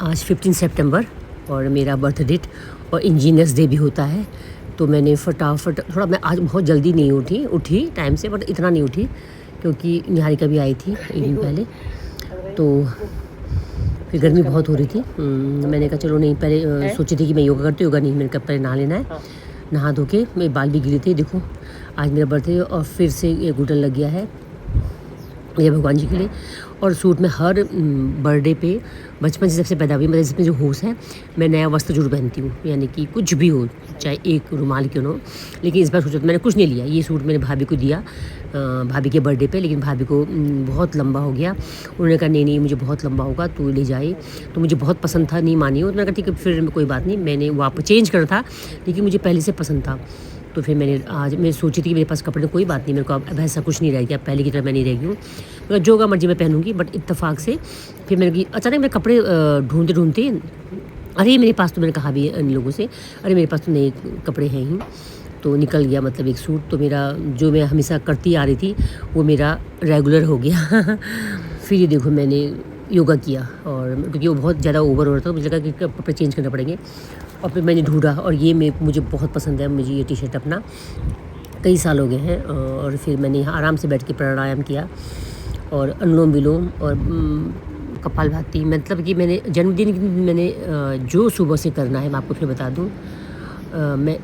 आज 15 सितंबर और मेरा बर्थ डेट और इंजीनियर्स डे भी होता है। तो मैंने फटाफट थोड़ा, मैं आज बहुत जल्दी नहीं उठी टाइम से, बट इतना नहीं उठी क्योंकि निहारिका भी आई थी एक दिन पहले। तो फिर गर्मी बहुत हो रही थी। मैंने कहा चलो नहीं, पहले सोची थी कि मैं योगा करती, योगा नहीं, मैंने कहा पहले नहा लेना है। नहा धो के मेरे बाल भी गिरे थे। देखो आज मेरा बर्थडे और फिर से ये घुटन लग गया है ये भगवान जी के लिए। और सूट में हर बर्थडे पे बचपन से जब से पैदा हुई, मतलब इसमें जो होश है, मैं नया वस्त्र जरूर पहनती हूँ, यानी कि कुछ भी हो, चाहे एक रुमाल क्यों ना हो। लेकिन इस बार सोचा तो मैंने कुछ नहीं लिया। ये सूट मैंने भाभी को दिया, भाभी के बर्थडे पे, लेकिन भाभी को बहुत लंबा हो गया। उन्होंने कहा नहीं मुझे बहुत लंबा होगा, तू ले जाए। तो मुझे बहुत पसंद था, नहीं मानी हो, तो मैंने कहा ठीक है फिर कोई बात नहीं। मैंने वापस चेंज करना था, लेकिन मुझे पहले से पसंद था। तो फिर मैं सोची थी कि मेरे पास कपड़े, कोई बात नहीं, मेरे को अब ऐसा कुछ नहीं रह गया, पहले की तरह मैं नहीं रह गई हूँ, मगर जो होगा मर्जी मैं पहनूंगी। बट इत्तेफाक से फिर मैंने कि अचानक मेरे कपड़े ढूंढते अरे मेरे पास, तो मैंने कहा भी इन लोगों से, अरे मेरे पास तो नए कपड़े हैं ही। तो निकल गया, मतलब एक सूट तो मेरा जो मैं हमेशा करती आ रही थी वो मेरा रेगुलर हो गया। फिर ये देखो मैंने योगा किया, और क्योंकि वो बहुत ज़्यादा ओवर हो रहा था, मुझे लगा कि कपड़े चेंज करने पड़ेंगे। और फिर मैंने ढूंढा, और ये मुझे बहुत पसंद है, मुझे ये टी शर्ट अपना कई साल हो गए हैं। और फिर मैंने यहाँ आराम से बैठ के प्राणायाम किया और अनुलोम विलोम और कपालभाति। मतलब कि मैंने जन्मदिन मैंने जो सुबह से करना है, मैं आपको फिर बता दूँ। मैं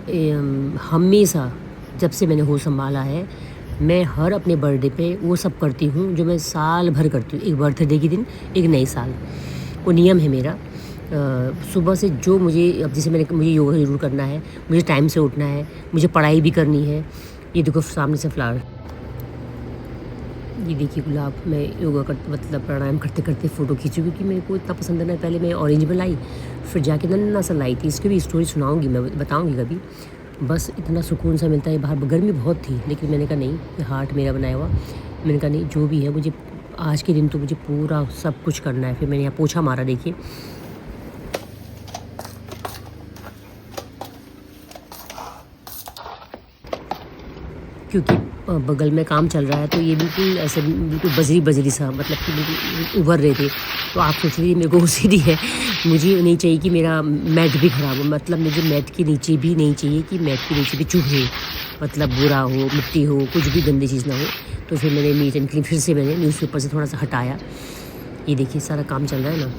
हमेशा जब से मैंने होश संभाला है, मैं हर अपने बर्थडे पे वो सब करती हूँ जो मैं साल भर करती हूँ। एक बर्थडे के दिन, एक नए साल, वो नियम है मेरा। सुबह से जो मुझे, अब जैसे मुझे योगा ज़रूर करना है, मुझे टाइम से उठना है, मुझे पढ़ाई भी करनी है। ये देखो सामने से फ्लावर, ये देखिए गुलाब। मैं योगा करते, मतलब प्राणायाम करते करते फ़ोटो खींचूँगी कि मेरे को इतना पसंद है ना। पहले मैं ऑरेंज में लाई, फिर जाके नन्ना सा लाई थी। इसकी भी स्टोरी सुनाऊँगी, मैं बताऊँगी कभी। बस इतना सुकून सा मिलता है। बाहर गर्मी बहुत थी, लेकिन मैंने कहा नहीं, ये हार्ट मेरा बनाया हुआ, मैंने कहा नहीं जो भी है, मुझे आज के दिन तो मुझे पूरा सब कुछ करना है। फिर मैंने यहाँ पोछा मारा, देखिए क्योंकि बगल में काम चल रहा है, तो ये बिल्कुल ऐसे बिल्कुल बजरी सा, मतलब कि बिल्कुल उभर रहे थे। तो आप सोच लीजिए मेरे को OCD है, मुझे नहीं चाहिए कि मेरा मैट भी ख़राब हो। मतलब मुझे मैट के नीचे भी नहीं चाहिए कि मैट के नीचे भी चुभे, मतलब बुरा हो, मिट्टी हो, कुछ भी गंदी चीज़ ना हो। तो फिर मैंने नीट एंड क्लीन फिर से मैंने न्यूज़पेपर से थोड़ा सा हटाया। ये देखिए सारा काम चल रहा है ना।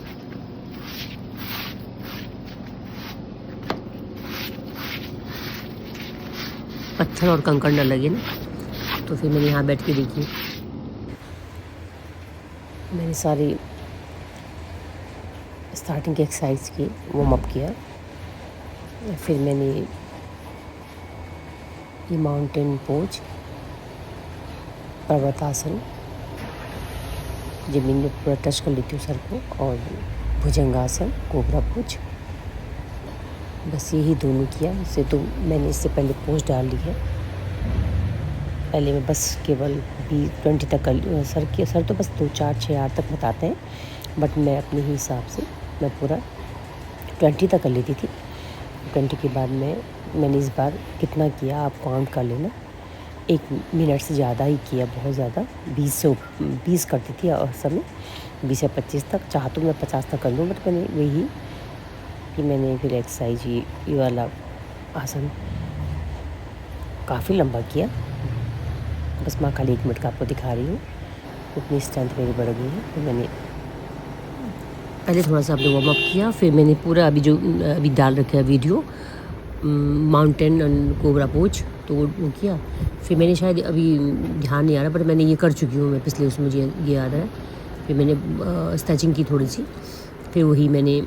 पत्थर और कंकड़ न लगे ना। तो फिर मैंने यहाँ बैठ के देखिए, मैंने सारी स्टार्टिंग की एक्सरसाइज की, वार्म अप किया। फिर मैंने ये माउंटेन पोज, पर्वतासन, ज़मीन में पूरा टच कर लेती हूँ सर को, और भुजंगासन, कोबरा पोज, बस यही दोनों किया। इससे तो मैंने इससे पहले पोज डाल ली है। पहले मैं बस केवल 20 तक कर, सर तो बस 2 4 6 8 तक बताते हैं, बट मैं अपने ही हिसाब से मैं पूरा 20 तक कर लेती थी। 20 के बाद मैंने इस बार कितना किया आप काउंट कर लेना। 1 मिनट से ज़्यादा ही किया, बहुत ज़्यादा। 20 करती थी, और समय 20 या 25 तक, चाह तो मैं 50 तक कर लूँ, बट मैंने वही कि मैंने फिर एक्सरसाइज ये वाला आसन काफ़ी लंबा किया। बस मैं खाली 1 मिनट का आपको दिखा रही हूँ, उतनी स्ट्रेंथ मेरी बढ़ गई है। तो मैंने पहले थोड़ा सा अपने वार्म अप किया, फिर मैंने पूरा अभी डाल रखा है video, mountain and cobra pose, तो वो किया। फिर मैंने शायद अभी ध्यान नहीं आ रहा, पर मैंने ये कर चुकी हूँ मैं पिछले, उसमें मुझे ये याद है। फिर मैंने स्ट्रेचिंग की थोड़ी सी, फिर वही मैंने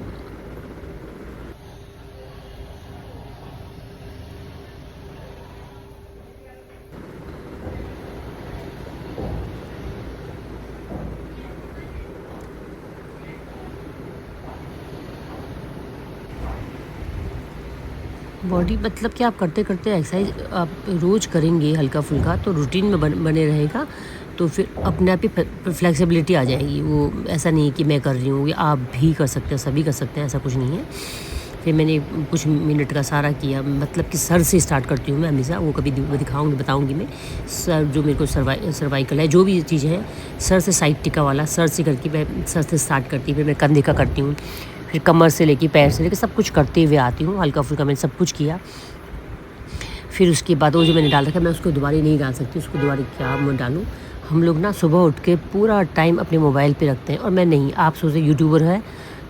बॉडी, मतलब कि आप करते करते एक्सरसाइज आप रोज़ करेंगे हल्का फुल्का, तो रूटीन में बने रहेगा। तो फिर अपने आप ही फ्लेक्सिबिलिटी आ जाएगी। वो ऐसा नहीं है कि मैं कर रही हूँ, ये आप भी कर सकते हैं, सभी कर सकते हैं, ऐसा कुछ नहीं है। फिर मैंने कुछ मिनट का सारा किया, मतलब कि सर से स्टार्ट करती हूँ मैं हमेशा, वो कभी दिखाऊंगी बताऊंगी मैं। सर जो मेरे को सर्वाइकल है, जो भी चीज़ें हैं सर से, साइड टिका वाला सर से करके मैं सर से स्टार्ट करती हूँ, फिर मैं कंधे का करती हूँ, फिर कमर से लेके पैर से लेके सब कुछ करते हुए आती हूँ। हल्का फुल्का मैंने सब कुछ किया। फिर उसके बाद वो जो मैंने डाल रखा मैं उसको दोबारा नहीं डाल सकती, उसको दोबारा क्या मैं डालूँ। हम लोग ना सुबह उठ के पूरा टाइम अपने मोबाइल पे रखते हैं, और मैं नहीं। आप सोचते यूट्यूबर है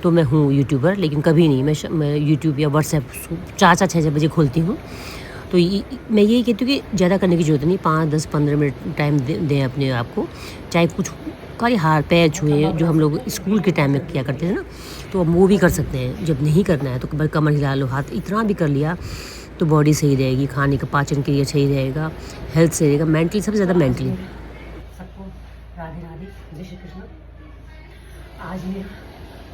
तो मैं हूँ यूट्यूबर, लेकिन कभी नहीं। मैं यूट्यूब या व्हाट्सएप 4-6 बजे खोलती हूँ। तो मैं यही कहती हूँ कि ज़्यादा करने की ज़रूरत नहीं, 5-10-15 मिनट टाइम दें अपने आप को। चाहे कुछ खाली हाथ पैर छुए, जो हम लोग स्कूल के टाइम में किया करते थे ना, तो अब वो भी कर सकते हैं। जब नहीं करना है तो कमर हिला लो, हाथ इतना भी कर लिया तो बॉडी सही रहेगी, खाने का पाचन क्रिया सही रहेगा, हेल्थ सही रहेगा, मेंटली, सबसे ज़्यादा मेंटली। सबको राधे राधे, जय श्री कृष्ण। आज मेरा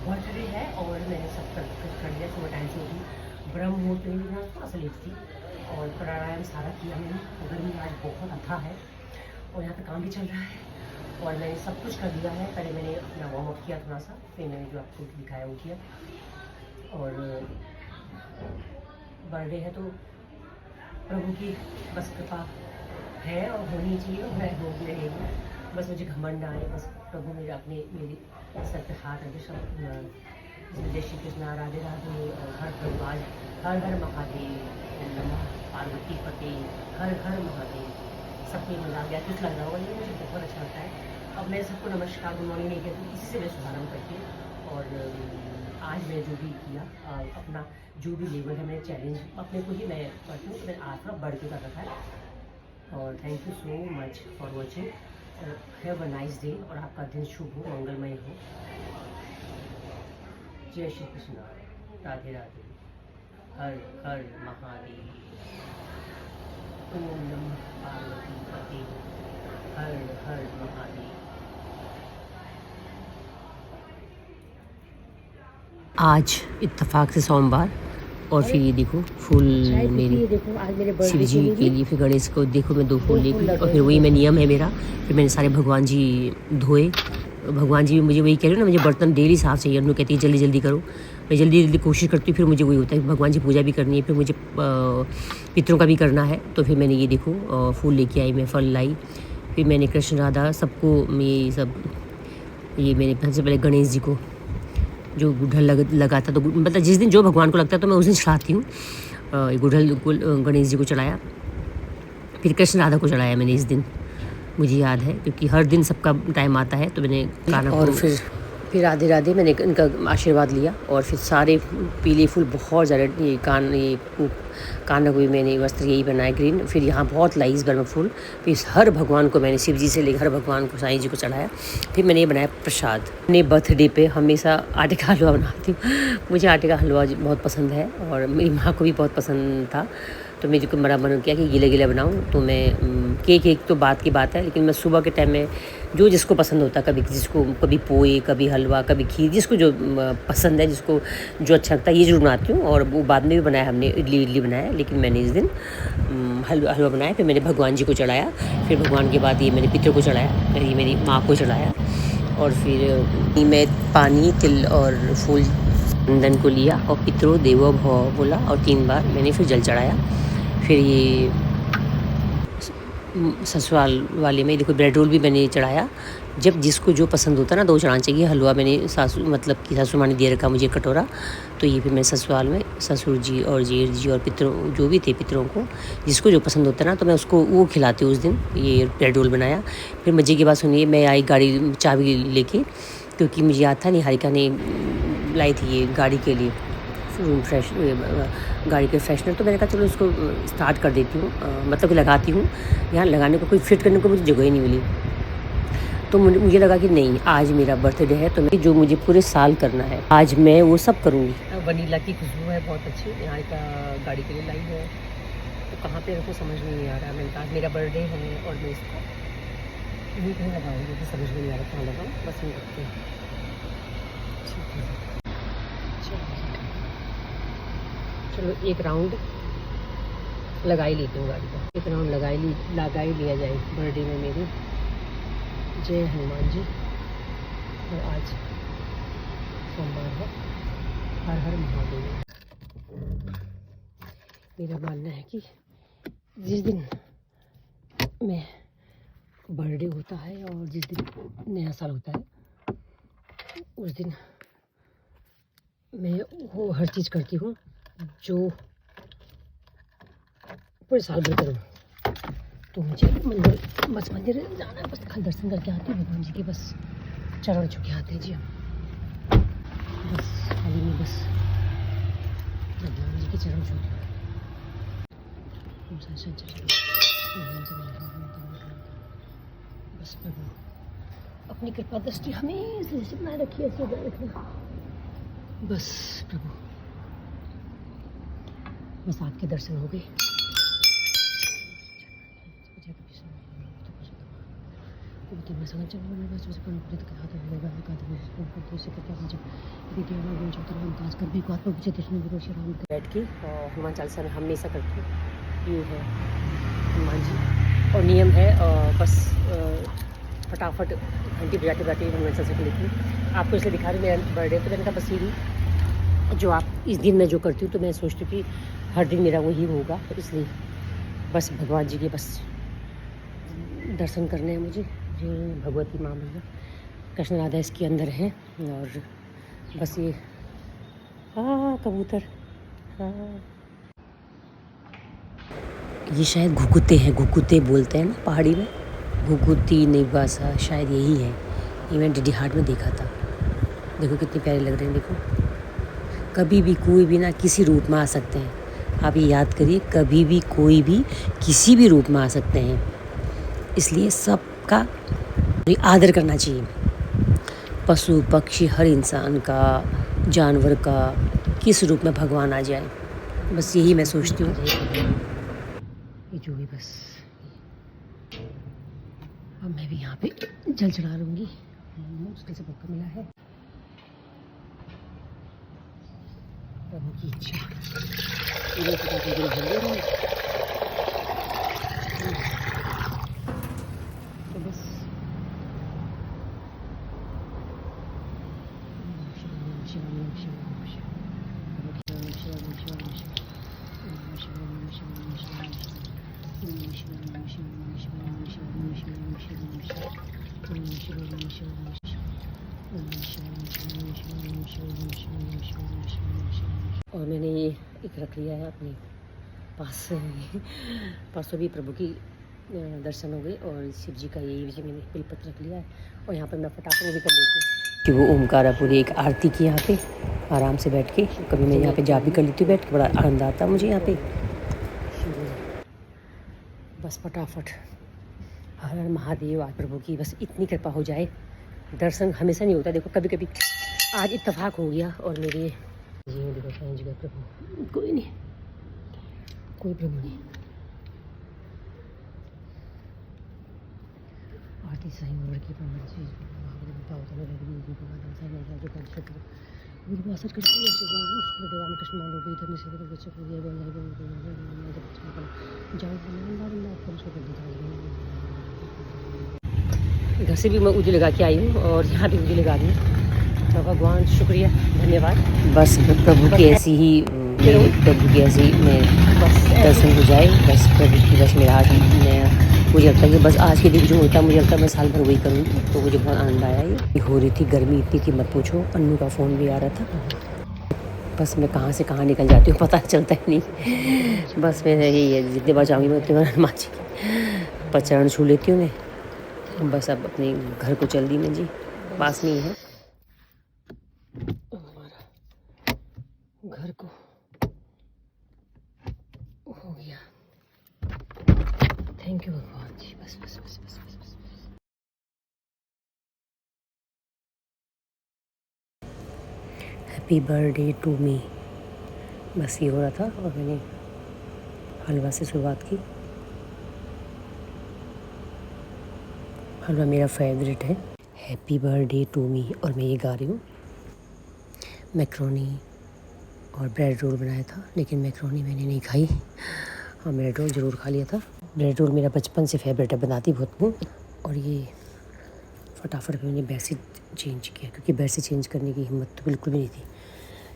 बर्थडे है और मैंने सब कर लिया। सुबह टाइम से उठी, ब्रह्म मुहूर्त में भी थोड़ा सा लेट थी, और प्राणायाम सारा किया मैंने। गर्मी आज बहुत अच्छा है और यहाँ पे काम भी चल रहा है, और मैंने सब कुछ कर लिया है। पहले मैंने अपना वार्म अप किया थोड़ा सा, फिर मैंने जो आपको दिखाया वो किया। और बर्थडे है तो प्रभु की बस कृपा है और होनी चाहिए, और मैं हो भी रहेगी। बस मुझे घमंड आए, बस प्रभु मेरे अपने मेरी सर पे हाथ रखे। सब जय श्री कृष्ण, राधे राधे, और हर भगवान, हर हर महादेव, नमः पार्वती पति, हर हर महादेव। सबको मजा आ गया, कुछ लग रहा होगा, ये मुझे बहुत अच्छा लगता है। अब मैं सबको नमस्कार गुड मॉर्निंग नहीं कहती, इसी से मैं शुभारम्भ करती हूँ। और आज मैं जो भी किया, अपना जो भी लेवल है, मैं चैलेंज अपने को ही मैं करती हूँ। मैंने आज थोड़ा बढ़ के कर रखा है। और thank you so much for watching. Have a nice day, और आपका दिन शुभ हो, मंगलमय हो। जय श्री कृष्ण, राधे राधे, हर हर महादेव, ओम नमः पार्वती पते, हर हर महादेव। आज इत्तेफाक से सोमवार, और फिर ये देखो फूल मेरी शिव जी के लिए, फिर गणेश को देखो मैं 2 फूल लेके, और फिर वही मैं नियम है मेरा। फिर मैंने सारे भगवान जी धोए। भगवान जी भी मुझे वही कह रहे हो ना, मुझे बर्तन डेली साफ चाहिए। उन्होंने कहती है जल्दी जल्दी करो, मैं जल्दी जल्दी कोशिश करती हूँ। फिर मुझे वही होता है, भगवान जी पूजा भी करनी है, फिर मुझे पितरों का भी करना है। तो फिर मैंने ये देखो फूल लेके आई, मैं फल लाई, फिर मैंने कृष्ण राधा सबको ये सब, ये मैंने सबसे पहले गणेश जी को जो गुड़हल लगाता, तो मतलब जिस दिन जो भगवान को लगता है तो मैं उस दिन चढ़ाती हूँ। गुड़हल गणेश जी को चढ़ाया, फिर कृष्ण राधा को चढ़ाया मैंने इस दिन, मुझे याद है, क्योंकि हर दिन सबका टाइम आता है। तो मैंने काना और फिर राधे राधे मैंने इनका आशीर्वाद लिया। और फिर सारे पीले फूल बहुत ज़्यादा, ये कान को भी मैंने वस्त्र यही बनाया ग्रीन। फिर यहाँ बहुत लाई इस बार में फूल। फिर हर भगवान को मैंने, शिव जी से लेकर हर भगवान को, साईं जी को चढ़ाया। फिर मैंने ये बनाया प्रसाद। अपने बर्थडे पे हमेशा आटे का हलवा बनाती हूँ। मुझे आटे का हलवा बहुत पसंद है, और मेरी माँ को भी बहुत पसंद था। तो मेरे को बड़ा मन किया कि गीला गीला बनाऊँ। तो मैं केक तो बात की बात है, लेकिन मैं सुबह के टाइम में जो जिसको पसंद होता, कभी पोए, कभी हलवा, कभी खीर, जिसको जो पसंद है, जिसको जो अच्छा लगता है, ये जरूर बनाती हूँ। और वो बाद में भी बनाया हमने, इडली बनाया, लेकिन मैंने इस दिन हलवा बनाया। फिर मैंने भगवान जी को चढ़ाया, फिर भगवान के बाद ये मैंने पितरों को चढ़ाया, ये मेरी माँ को चढ़ाया। और फिर मैं पानी, तिल और फूल चंदन को लिया, और पितरों देवो भव बोला, और 3 बार मैंने फिर जल चढ़ाया। फिर ये ससुराल वाले में देखो ब्रेड रोल भी मैंने चढ़ाया। जब जिसको जो पसंद होता ना, 2 चढ़ाना चाहिए। हलवा मैंने मतलब कि सासू माँ ने दे रखा मुझे कटोरा, तो ये फिर मैं ससुराल में ससुर जी और जेठ जी और पितरों जो भी थे, पितरों को जिसको जो पसंद होता ना, तो मैं उसको वो खिलाती हूँ उस दिन। ये ब्रेड रोल बनाया। फिर मज़े की बात सुनिए, मैं आई गाड़ी चाबी लेके, क्योंकि मुझे याद था निहारिका ने लाई थी ये गाड़ी के लिए फ्रेश गाड़ी के फ्रेशनर। तो मैंने कहा चलो इसको स्टार्ट कर देती हूँ, मतलब कि लगाती हूँ। यहाँ लगाने को कोई फिट करने को मुझे जगह ही नहीं मिली, तो मुझे लगा कि नहीं, आज मेरा बर्थडे है, तो मैं जो मुझे पूरे साल करना है, आज मैं वो सब करूँगी। वनीला की खुशबू है बहुत अच्छी, यहाँ का गाड़ी के लिए लाई है। तो कहाँ पे रखो समझ में नहीं आ रहा। मैंने कहा मेरा बर्थडे है और मैं इसको यहीं कहीं लगाऊँगी, तो समझ में नहीं आ रहा कहाँ लगाऊँ, बस मैं रखती हूँ। चलो एक राउंड लगा ही लेती हूँ गाड़ी का, एक राउंड लगा ही लिया जाए बर्थडे में मेरे। जय हनुमान जी। और आज सोमवार है, हर हर महादेव। मेरा मानना है कि जिस दिन मैं बर्थडे होता है और जिस दिन नया साल होता है उस दिन मैं वो हर चीज़ करती हूँ जो पूरे साल भर करूँ। तो मुझे मंदिर जाना है, बस खाली दर्शन करके आते हैं भगवान जी के, बस चरण छू के आते हैं जी हम। बस खाली में बस भगवान जी के चरण छू के बस प्रभु अपनी कृपा दृष्टि हमेशा से बनाए रखिए, ऐसे बनाए रखना बस प्रभु। बस आपके दर्शन हो गए। बैठ के और हनुमान चालीसा में हमेशा करती हूँ, ये है हनुमान जी। और नियम है बस फटाफट घंटी बजाते बजाते हनुमान चालीसा को लेती हूँ। आपको इसलिए दिखा रही हूँ, मेरा बर्थडे तो मैंने कहा बस यही जो आप इस दिन मैं जो करती हूँ, तो मैं सोचती हूँ कि हर दिन मेरा वही होगा, तो इसलिए बस भगवान जी के बस दर्शन करने हैं मुझे। जो भगवती माँ मैया कृष्ण राधा इसके अंदर है, और बस ये कबूतर ये शायद घुघुते हैं, घुघुते बोलते हैं ना पहाड़ी में, घुघुती निवासा शायद यही है। ये मैंने डीडी हार्ट में देखा था। देखो कितने प्यारे लग रहे हैं, देखो। कभी भी कोई भी ना किसी रूप में आ सकते हैं, आप ये याद करिए, कभी भी कोई भी किसी भी रूप में आ सकते हैं, इसलिए सबका आदर करना चाहिए। पशु पक्षी हर इंसान का, जानवर का, किस रूप में भगवान आ जाए, बस यही मैं सोचती हूँ। ये जो भी बस अब मैं भी यहाँ पे जल चढ़ा लूँगी, मुश्किल से मौका मिला है, प्रभु की इच्छा। तो बस और मैंने ये एक रख लिया है अपने पास से, परसों भी प्रभु की दर्शन हो गए, और शिव जी का यही भी मैंने बेलपत्र रख लिया है। और यहाँ पर मैं फटाफट भी कर लेती हूँ कि वो ओमकारापुरी एक आरती की यहाँ पे आराम से बैठ के, कभी मैं यहाँ पे जा भी कर लेती हूँ बैठ के, बड़ा आनंद आता है मुझे यहाँ पे। बस फटाफट हर हर महादेव आज प्रभु की बस इतनी कृपा हो जाए। दर्शन हमेशा नहीं होता, देखो कभी कभी आज इत्तेफाक हो गया, और मेरे जी देखो साईं जी का प्रभु, कोई नहीं, कोई प्रभु नहीं। आरती साईं और की प्रभु जी बताओ तो लगे जी को बात साईं ने जो कर सकते मेरी बात सच करती है। शिव भगवान कृष्ण मान लो इधर में से तो बच्चे को ये बोल रहे हैं जाओ ना आपको उसको कर दिया। घर से भी मैं उंगली लगा के आई हूँ, और यहाँ भी उंगली लगा दी। तो भगवान शुक्रिया, धन्यवाद। बस प्रभु की ऐसी ही प्रभु की ऐसी मैं बस दर्शन हो जाए, बस प्रभु की बस मेरा आज मैं मुझे लगता है कि बस आज के दिन जो होता है, मुझे लगता है मैं साल भर वही करूँगी। तो मुझे बहुत आनंद आया। ये हो रही थी गर्मी इतनी कि मत पूछो, अन्नू का फ़ोन भी आ रहा था। बस मैं कहाँ से कहाँ निकल जाती हूँ पता चलता ही नहीं। बस मैं यही है, जितने बार जाऊँगी मैं उतने बार हनुमान जी की चरण छू लेती हूँ मैं। बस अब अपने घर को चल दी मैं जी, पास में ही है हमारा घर को हो गया। थैंक यू भगवान जी, बस बस बस बस बस बस। हैप्पी बर्थडे टू मी, बस ये हो रहा था, और मैंने हलवा से शुरुआत की। हलवा मेरा फेवरेट है। हैप्पी बर्थडे टू मी, और मैं ये गा रही हूँ। मैक्रोनी और ब्रेड रोल बनाया था, लेकिन मैक्रोनी मैंने नहीं खाई, हाँ ब्रेड रोल ज़रूर खा लिया था। ब्रेड रोल मेरा बचपन से फेवरेट है, बनाती बहुत हूँ। और ये फटाफट मैंने बेडशीट चेंज किया, क्योंकि बेडशीट चेंज करने की हिम्मत तो बिल्कुल भी नहीं थी।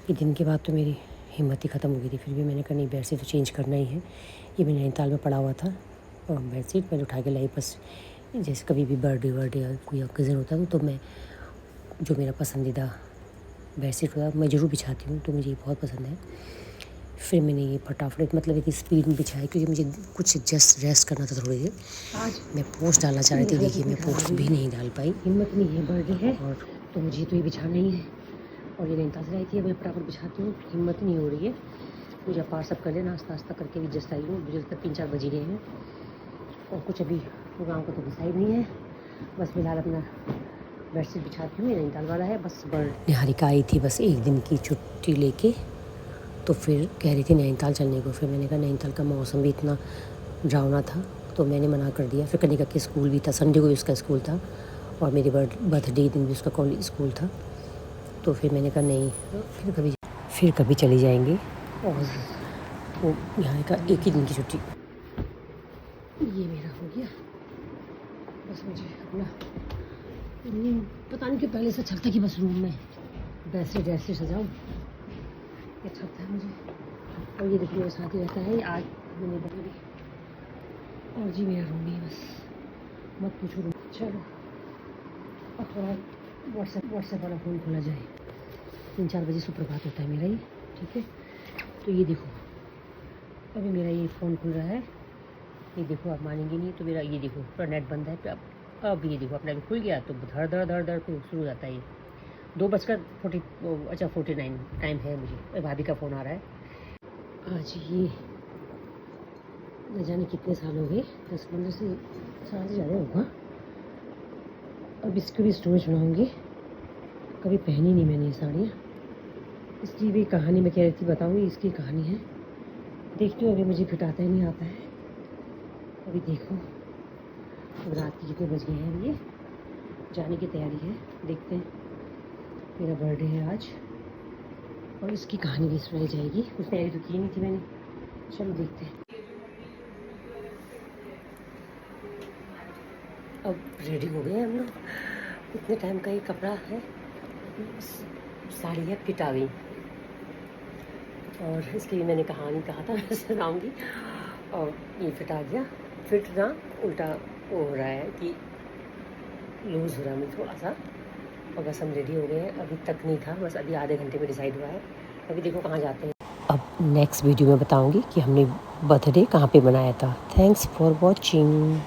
ये दिन के बाद तो मेरी हिम्मत ही ख़त्म हो गई थी। फिर भी मैंने कहा नहीं, बेडशीट तो चेंज करना ही है। ये मैंने नैनीताल में पड़ा हुआ था और बेडशीट मैंने उठा के लाई। बस जैसे कभी भी बर्थडे या कोई ओकेज़न होता है तो मैं जो मेरा पसंदीदा बेडशीट होता है मैं ज़रूर बिछाती हूँ, तो मुझे ये बहुत पसंद है। फिर मैंने ये फटाफट मतलब इतनी स्पीड में बिछाई क्योंकि मुझे कुछ जस्ट रेस्ट करना था थोड़ी देर। आज मैं पोस्ट डालना चाह रही थी, देखिए मैं पोस्ट भी नहीं डाल पाई, हिम्मत नहीं है, बर्थडे है और तो मुझे तो ये बिछाना ही है। और ये नैनीताल से आई थी, मैं फटाफट बिछाती हूँ, हिम्मत नहीं हो रही है। पूजा पाठ सब कर लिया, नाश्ता वास्ता करके भी जस्ट आई हूँ। मुझे तक 3-4 बज गए हैं और कुछ अभी प्रोग्राम को तो डिसाइड नहीं है। बस फिलहाल अपना बेडशीट बिछाती हूँ, ये नैनीताल वाला है। बस निहारिका आई थी बस 1 दिन की छुट्टी लेके, तो फिर कह रही थी नैनीताल चलने को। फिर मैंने कहा नैनीताल का मौसम भी इतना डरावना था तो मैंने मना कर दिया। फिर कनिका के स्कूल भी था, संडे को भी उसका स्कूल था और मेरे बर्थडे दिन भी उसका कॉलेज स्कूल था, तो फिर मैंने कहा नहीं, फिर कभी चली जाएंगे। और वो यहाँ का 1 ही दिन की छुट्टी। ये मेरा हो गया, बस मुझे अपना रूम पता नहीं क्यों पहले से अच्छा था कि बस रूम में वैसे सजाऊँ, अच्छा लगता है मुझे। और ये देखिए मेरे साथ ही रहता है, आज मैंने बदली और जी मेरा रूम ही बस मत पूछो रूम। चलो अब थोड़ा व्हाट्सएप वाला फ़ोन खोला जाए, 3-4 बजे सुप्रभात होता है मेरा ये, ठीक है। तो ये देखो अभी मेरा ये फ़ोन खुल रहा है, ये देखो आप मानेंगे नहीं, तो मेरा ये देखो पूरा नेट बंद है। अब ये देखो अपना खुल गया तो धड़ धड़ पे शुरू हो जाता है ये। 2:49 टाइम है मुझे, भाभी का फ़ोन आ रहा है। आज ये न जाने कितने साल हो गए, 10-15 साल से ज़्यादा होगा। अब इसकी भी स्टोरेज बनाऊँगी, कभी पहनी नहीं मैंने ये साड़ियाँ। इसकी भी कहानी मैं कह रही थी बताऊँगी, इसकी कहानी है, देखती हूँ। अभी मुझे फिट आता ही नहीं आता है, अभी देखो अब रात के कितने बज गए हैं। अभी ये जाने की तैयारी है, देखते हैं। मेरा बर्थडे है आज और इसकी कहानी भी सुनाई जाएगी, उस तैयारी तो की नहीं थी मैंने। चलो देखते हैं। अब रेडी हो गए हम लोग, इतने टाइम का ये कपड़ा है, साड़ी है फिट आ गई। और इसके लिए मैंने कहानी कहा था मैं सुनाऊंगी, और ये फिट आ गया। फिट ना उल्टा वो हो रहा है कि लूज़ हो रहा है मुझे थोड़ा सा। और बस हम रेडी हो गए हैं, अभी तक नहीं था, बस अभी आधे घंटे में डिसाइड हुआ है। अभी देखो कहाँ जाते हैं। अब नेक्स्ट वीडियो में बताऊंगी कि हमने बर्थडे कहाँ पे मनाया था। Thanks for watching.